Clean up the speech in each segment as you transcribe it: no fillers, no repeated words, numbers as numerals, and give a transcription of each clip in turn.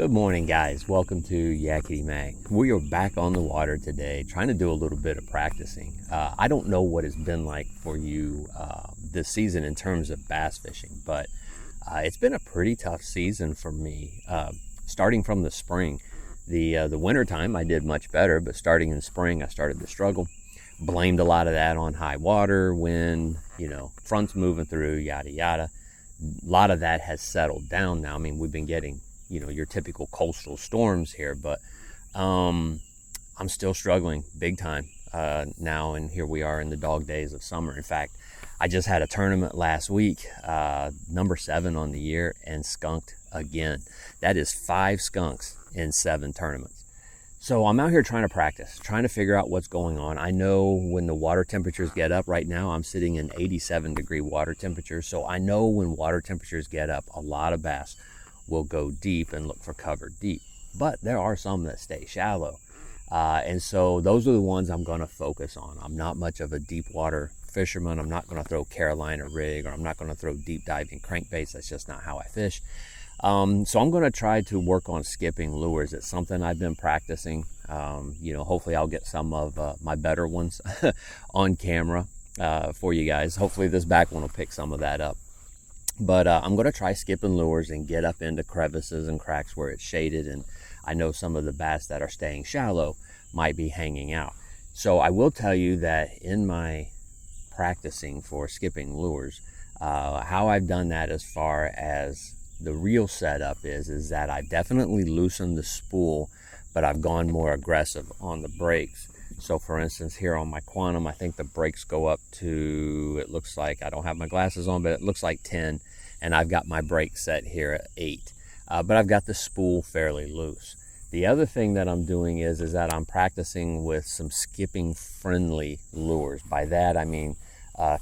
Good morning, guys. Welcome to Yakety Mag. We are back on the water today, trying to do a little bit of practicing. I don't know what it's been like for you this season in terms of bass fishing, but it's been a pretty tough season for me. Starting from the spring, the winter time I did much better, but starting in spring I started to struggle. Blamed a lot of that on high water, wind, fronts moving through, yada yada. A lot of that has settled down now. I mean, we've been getting your typical coastal storms here, but I'm still struggling big time now, and here we are in the dog days of summer. In fact, I just had a tournament last week, number 7 on the year, and skunked again. That is 5 skunks in 7 tournaments. So I'm out here trying to practice, trying to figure out what's going on. I know when the water temperatures get up. Right now I'm sitting in 87-degree water temperature, so I know when water temperatures get up, a lot of bass will go deep and look for cover deep, but there are some that stay shallow, and so those are the ones I'm going to focus on. I'm not much of a deep water fisherman. I'm not going to throw Carolina rig, or I'm not going to throw deep diving crankbaits. That's just not how I fish. So I'm going to try to work on skipping lures. It's something I've been practicing. Hopefully I'll get some of my better ones on camera for you guys. Hopefully this back one will pick some of that up. But I'm going to try skipping lures and get up into crevices and cracks where it's shaded, and I know some of the bass that are staying shallow might be hanging out. So I will tell you that in my practicing for skipping lures, how I've done that as far as the real setup is that I've definitely loosened the spool, but I've gone more aggressive on the brakes. So for instance, here on my Quantum, I think the brakes go up to, it looks like, I don't have my glasses on, but it looks like 10, and I've got my brake set here at 8. But I've got the spool fairly loose. The other thing that I'm doing is that I'm practicing with some skipping friendly lures. By that I mean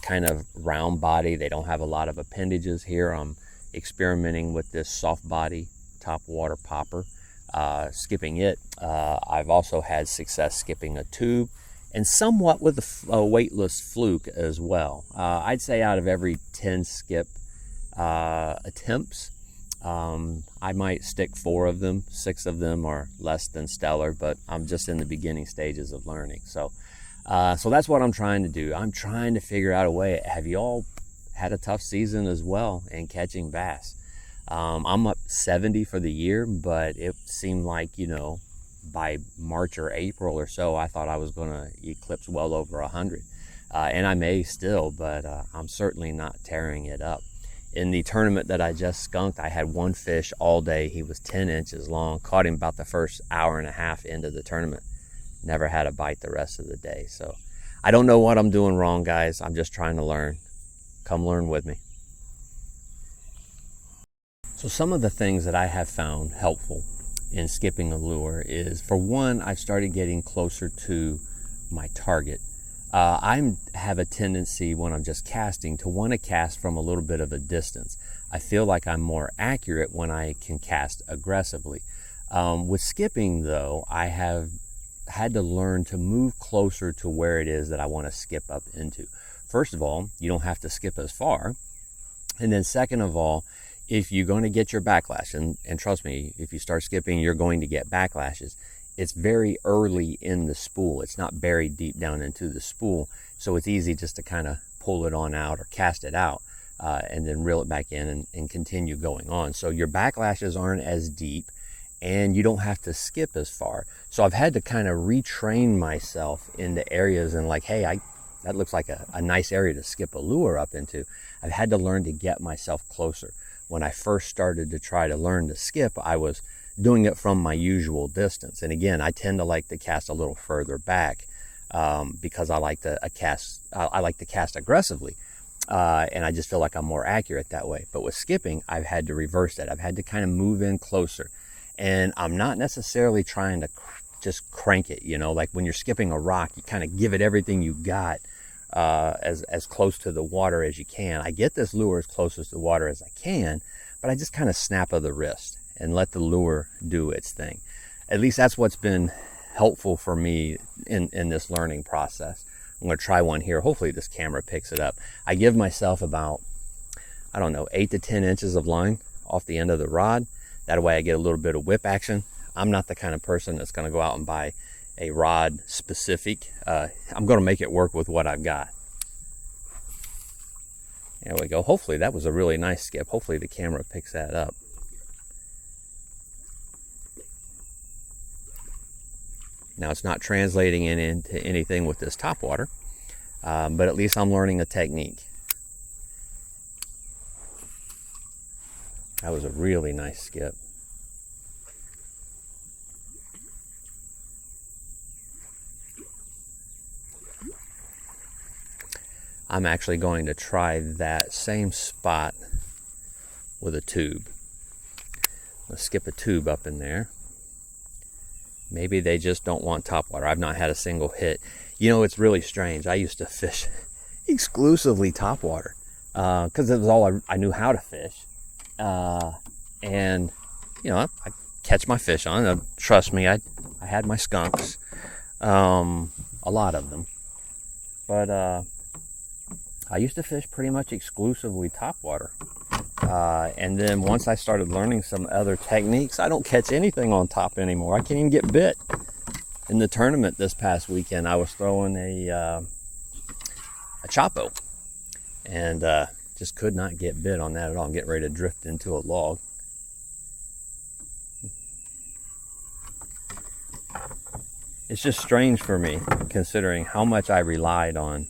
kind of round body. They don't have a lot of appendages here. I'm experimenting with this soft body top water popper. Skipping it. I've also had success skipping a tube, and somewhat with a weightless fluke as well. I'd say out of every 10 skip attempts, I might stick 4 of them. 6 of them are less than stellar, but I'm just in the beginning stages of learning. So that's what I'm trying to do. I'm trying to figure out a way. Have you all had a tough season as well in catching bass? I'm up 70 for the year, but it seemed like, by March or April or so, I thought I was going to eclipse well over 100. And I may still, but I'm certainly not tearing it up. In the tournament that I just skunked, I had one fish all day. He was 10 inches long. Caught him about the first hour and a half into the tournament. Never had a bite the rest of the day. So I don't know what I'm doing wrong, guys. I'm just trying to learn. Come learn with me. So some of the things that I have found helpful in skipping a lure is, for one, I've started getting closer to my target. I have a tendency when I'm just casting to want to cast from a little bit of a distance. I feel like I'm more accurate when I can cast aggressively. With skipping, though, I have had to learn to move closer to where it is that I want to skip up into. First of all, you don't have to skip as far. And then second of all, if you're going to get your backlash, and trust me, if you start skipping, you're going to get backlashes. It's very early in the spool. It's not buried deep down into the spool. So it's easy just to kind of pull it on out or cast it out and then reel it back in and continue going on. So your backlashes aren't as deep and you don't have to skip as far. So I've had to kind of retrain myself into areas and like, hey, that looks like a nice area to skip a lure up into. I've had to learn to get myself closer. When I first started to try to learn to skip, I was doing it from my usual distance. And again, I tend to like to cast a little further back because I like to cast aggressively. And I just feel like I'm more accurate that way. But with skipping, I've had to reverse that. I've had to kind of move in closer. And I'm not necessarily trying to just crank it, like when you're skipping a rock, you kind of give it everything you got. As close to the water as you can. I get this lure as close to the water as I can, but I just kind of snap of the wrist and let the lure do its thing. At least that's what's been helpful for me in this learning process. I'm going to try one here. Hopefully this camera picks it up. I give myself about, 8 to 10 inches of line off the end of the rod. That way I get a little bit of whip action. I'm not the kind of person that's going to go out and buy a rod specific. I'm going to make it work with what I've got. There we go. Hopefully that was a really nice skip. Hopefully the camera picks that up. Now it's not translating into anything with this topwater, but at least I'm learning a technique. That was a really nice skip. I'm actually going to try that same spot with a tube. Let's skip a tube up in there. Maybe they just don't want topwater. I've not had a single hit. You know, it's really strange. I used to fish exclusively topwater because it was all I knew how to fish. And, you know, I catch my fish on it. Trust me, I had my skunks, a lot of them. But I used to fish pretty much exclusively topwater. And then once I started learning some other techniques, I don't catch anything on top anymore. I can't even get bit. In the tournament this past weekend, I was throwing a chopo, and just could not get bit on that at all. I'm getting ready to drift into a log. It's just strange for me, considering how much I relied on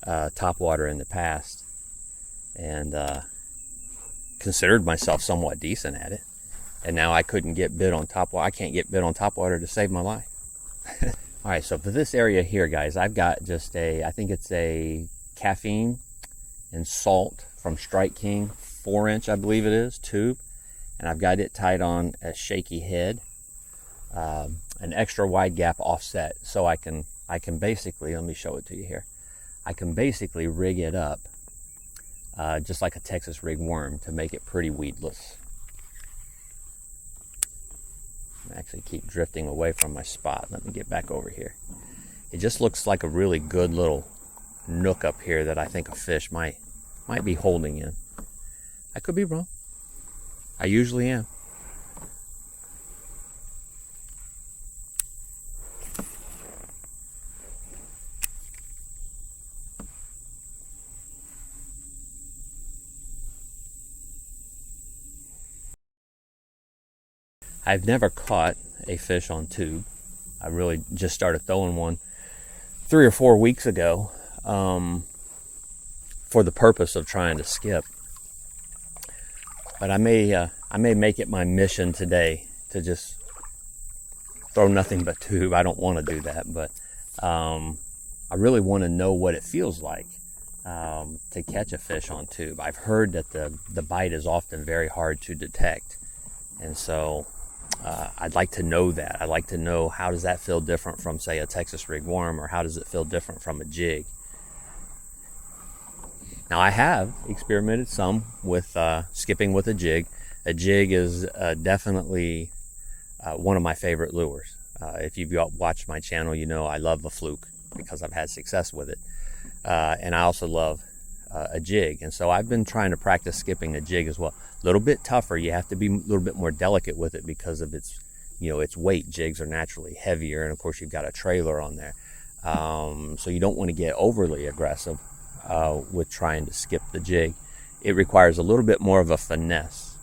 topwater in the past, and considered myself somewhat decent at it, and now I couldn't get bit on topwater. I can't get bit on topwater to save my life. All right, so for this area here, guys, I've got just I think it's a caffeine and salt from Strike King 4-inch, I believe it is, tube, and I've got it tied on a shaky head, an extra wide gap offset, so I can basically, let me show it to you here. I can basically rig it up just like a Texas rig worm to make it pretty weedless. I actually keep drifting away from my spot. Let me get back over here. It just looks like a really good little nook up here that I think a fish might be holding in. I could be wrong. I usually am. I've never caught a fish on tube. I really just started throwing one 3 or 4 weeks ago for the purpose of trying to skip. But I may make it my mission today to just throw nothing but tube. I don't want to do that, but I really want to know what it feels like to catch a fish on tube. I've heard that the bite is often very hard to detect, and so I'd like to know that. I'd like to know, how does that feel different from, say, a Texas rig worm, or how does it feel different from a jig? Now, I have experimented some with skipping with a jig. A jig is definitely one of my favorite lures. If you've watched my channel, you know I love a fluke because I've had success with it. And I also love a jig. And so I've been trying to practice skipping a jig as well. A little bit tougher. You have to be a little bit more delicate with it because of its weight. Jigs are naturally heavier, and of course you've got a trailer on there. So you don't want to get overly aggressive with trying to skip the jig. It requires a little bit more of a finesse.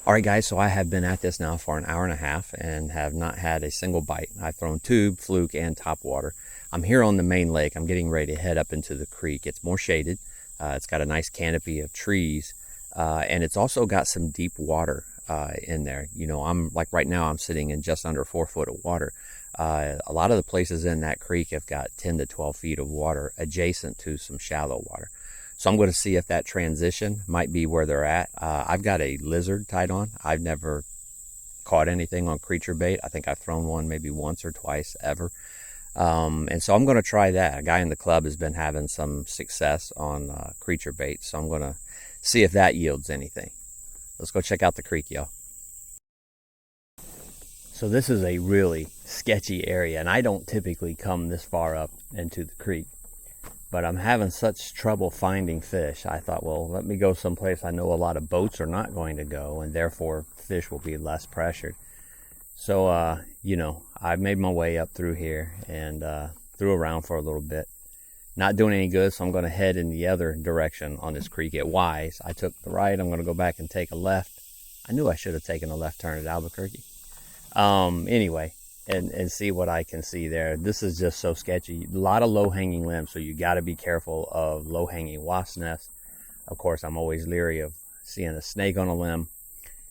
All right, guys, so I have been at this now for an hour and a half and have not had a single bite. I've thrown tube, fluke, and topwater. I'm here on the main lake. I'm getting ready to head up into the creek. It's more shaded. It's got a nice canopy of trees, and it's also got some deep water in there. I'm like, right now I'm sitting in just under 4 foot of water. A lot of the places in that creek have got 10 to 12 feet of water adjacent to some shallow water. So I'm going to see if that transition might be where they're at. I've got a lizard tied on. I've never caught anything on creature bait. I think I've thrown one maybe once or twice ever. And so I'm going to try that. A guy in the club has been having some success on creature bait, so I'm going to see if that yields anything. Let's go check out the creek, y'all. So this is a really sketchy area, and I don't typically come this far up into the creek. but I'm having such trouble finding fish. I thought, well, let me go someplace I know a lot of boats are not going to go, and therefore fish will be less pressured. So, you know, I made my way up through here and threw around for a little bit. Not doing any good, so I'm going to head in the other direction on this creek at Wise. I took the right. I'm going to go back and take a left. I knew I should have taken a left turn at Albuquerque. Anyway, and see what I can see there. This is just so sketchy. A lot of low-hanging limbs, so you got to be careful of low-hanging wasp nests. Of course, I'm always leery of seeing a snake on a limb.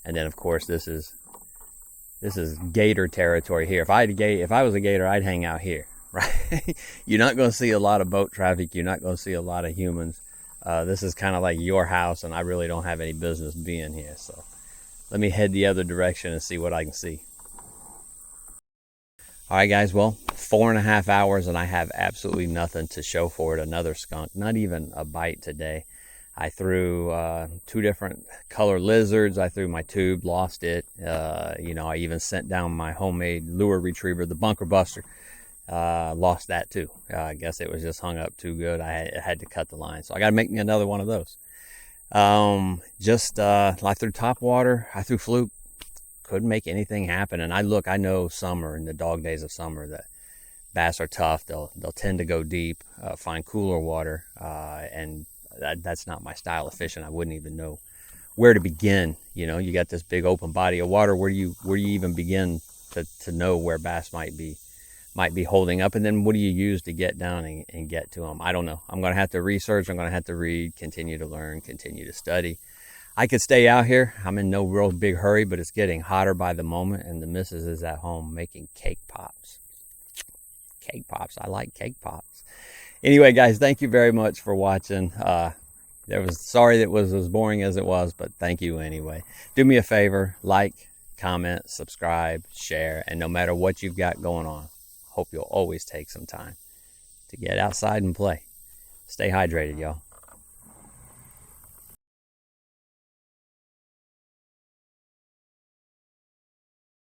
And then, of course, this is gator territory here. If I was a gator, I'd hang out here, right? You're not going to see a lot of boat traffic. You're not going to see a lot of humans. This is kind of like your house, and I really don't have any business being here. So let me head the other direction and see what I can see. All right, guys, well, 4.5 hours, and I have absolutely nothing to show for it. Another skunk, not even a bite today. I threw 2 different color lizards. I threw my tube, lost it. You know, I even sent down my homemade lure retriever, the Bunker Buster. Lost that too. I guess it was just hung up too good. I had to cut the line. So I got to make me another one of those. I threw top water. I threw fluke. Couldn't make anything happen. And I know summer, in the dog days of summer, that bass are tough. They'll tend to go deep, find cooler water, and that's not my style of fishing. I wouldn't even know where to begin. You know, you got this big open body of water. Where do you even begin to know where bass might be holding up? And then what do you use to get down and get to them? I don't know. I'm going to have to research. I'm going to have to read, continue to learn, continue to study. I could stay out here. I'm in no real big hurry, but it's getting hotter by the moment, and the missus is at home making cake pops. Cake pops. I like cake pops. Anyway, guys, thank you very much for watching. Sorry that it was as boring as it was, but thank you anyway. Do me a favor, like, comment, subscribe, share, and no matter what you've got going on, hope you'll always take some time to get outside and play. Stay hydrated, y'all.